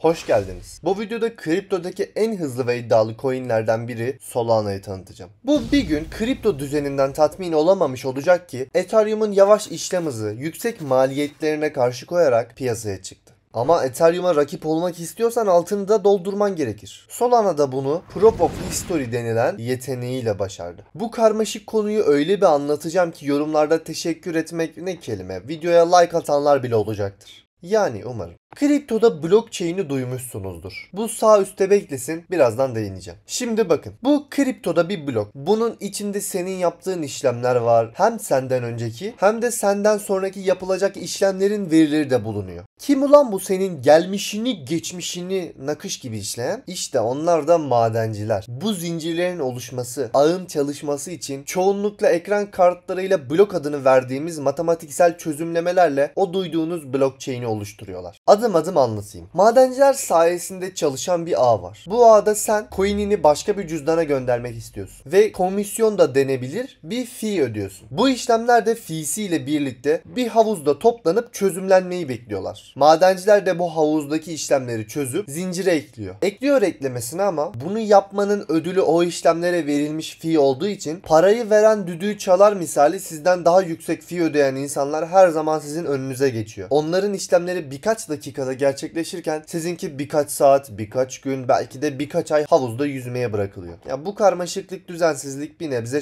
Hoş geldiniz. Bu videoda kriptodaki en hızlı ve iddialı coinlerden biri Solana'yı tanıtacağım. Bu bir gün kripto düzeninden tatmin olamamış olacak ki Ethereum'un yavaş işlem hızı yüksek maliyetlerine karşı koyarak piyasaya çıktı. Ama Ethereum'a rakip olmak istiyorsan altını da doldurman gerekir. Solana da bunu Proof of History denilen yeteneğiyle başardı. Bu karmaşık konuyu öyle bir anlatacağım ki yorumlarda teşekkür etmek ne kelime, videoya like atanlar bile olacaktır. Yani umarım. Kriptoda blockchain'i duymuşsunuzdur. Bu sağ üstte beklesin, birazdan değineceğim. Şimdi bakın, bu kriptoda bir blok. Bunun içinde senin yaptığın işlemler var. Hem senden önceki hem de senden sonraki yapılacak işlemlerin verileri de bulunuyor. Kim ulan bu senin gelmişini, geçmişini nakış gibi işleyen? İşte onlar da madenciler. Bu zincirlerin oluşması, ağın çalışması için çoğunlukla ekran kartlarıyla blok adını verdiğimiz matematiksel çözümlemelerle o duyduğunuz blockchain'i oluşturuyorlar. Adım adım anlatayım. Madenciler sayesinde çalışan bir ağ var. Bu ağda sen coin'ini başka bir cüzdana göndermek istiyorsun. Ve komisyon da denebilir bir fee ödüyorsun. Bu işlemler de fee'si ile birlikte bir havuzda toplanıp çözümlenmeyi bekliyorlar. Madenciler de bu havuzdaki işlemleri çözüp zincire ekliyor. Ekliyor eklemesine ama bunu yapmanın ödülü o işlemlere verilmiş fee olduğu için parayı veren düdüğü çalar misali sizden daha yüksek fee ödeyen insanlar her zaman sizin önünüze geçiyor. Onların işlemleri birkaç dakikada gerçekleşirken sizinki birkaç saat, birkaç gün, belki de birkaç ay havuzda yüzmeye bırakılıyor. Ya bu karmaşıklık, düzensizlik bir nebze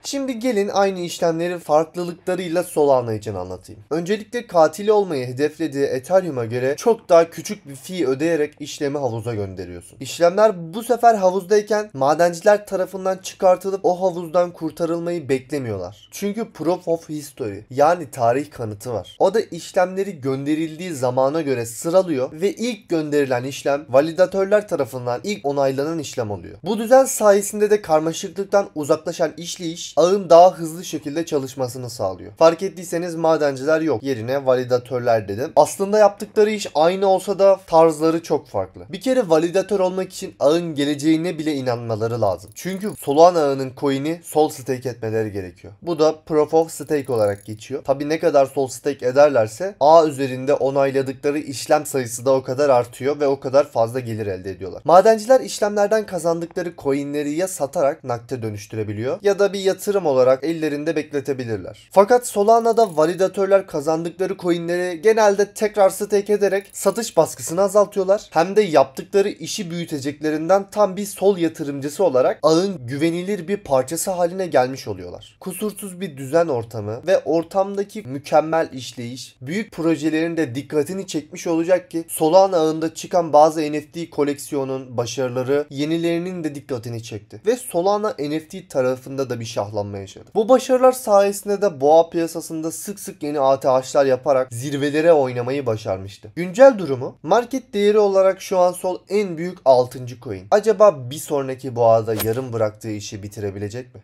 Şimdi gelin aynı işlemleri farklılıklarıyla Solana için anlatayım. Öncelikle katili olmayı hedeflediği Ethereum'a göre çok daha küçük bir fee ödeyerek işlemi havuza gönderiyorsun. İşlemler bu sefer havuzdayken madenciler tarafından çıkartılıp o havuzdan kurtarılmayı beklemiyorlar. Çünkü Proof of History yani tarih kanıtı var. O da işlemleri gönderildiği zamana göre sıralıyor ve ilk gönderilen işlem validatörler tarafından ilk onaylanan işlem oluyor. Bu düzen sayesinde de karmaşıklıktan uzaklaşan işleyiş ağın daha hızlı şekilde çalışmasını sağlıyor. Fark ettiyseniz madenciler yok. Yerine validatörler dedim. Aslında yaptıkları iş aynı olsa da tarzları çok farklı. Bir kere validatör olmak için ağın geleceğine bile inanmaları lazım. Çünkü Solana ağının coin'i sol stake etmeleri gerekiyor. Bu da Proof of Stake olarak geçiyor. Tabi ne kadar sol stake ederlerse ağ üzerinde onayladıkları işlem sayısı da o kadar artıyor ve o kadar fazla gelir elde ediyorlar. Madenciler işlemlerden kazandıkları coin'leri ya satarak nakde dönüştürebiliyor ya da bir yatırım olarak ellerinde bekletebilirler. Fakat Solana'da validatörler kazandıkları coinleri genelde tekrar stake ederek satış baskısını azaltıyorlar. Hem de yaptıkları işi büyüteceklerinden tam bir sol yatırımcısı olarak ağın güvenilir bir parçası haline gelmiş oluyorlar. Kusursuz bir düzen ortamı ve ortamdaki mükemmel işleyiş büyük projelerin de dikkatini çekmiş olacak ki Solana ağında çıkan bazı NFT koleksiyonun başarıları yenilerinin de dikkatini çekti. Ve Solana NFT tarafında da bir şahlanma yaşadı. Bu başarılar sayesinde de boğa piyasasında sık sık yeni ATH'lar yaparak zirvelere oynamayı başarmıştı. Güncel durumu market değeri olarak şu an sol en büyük 6. coin. Acaba bir sonraki boğada yarım bıraktığı işi bitirebilecek mi?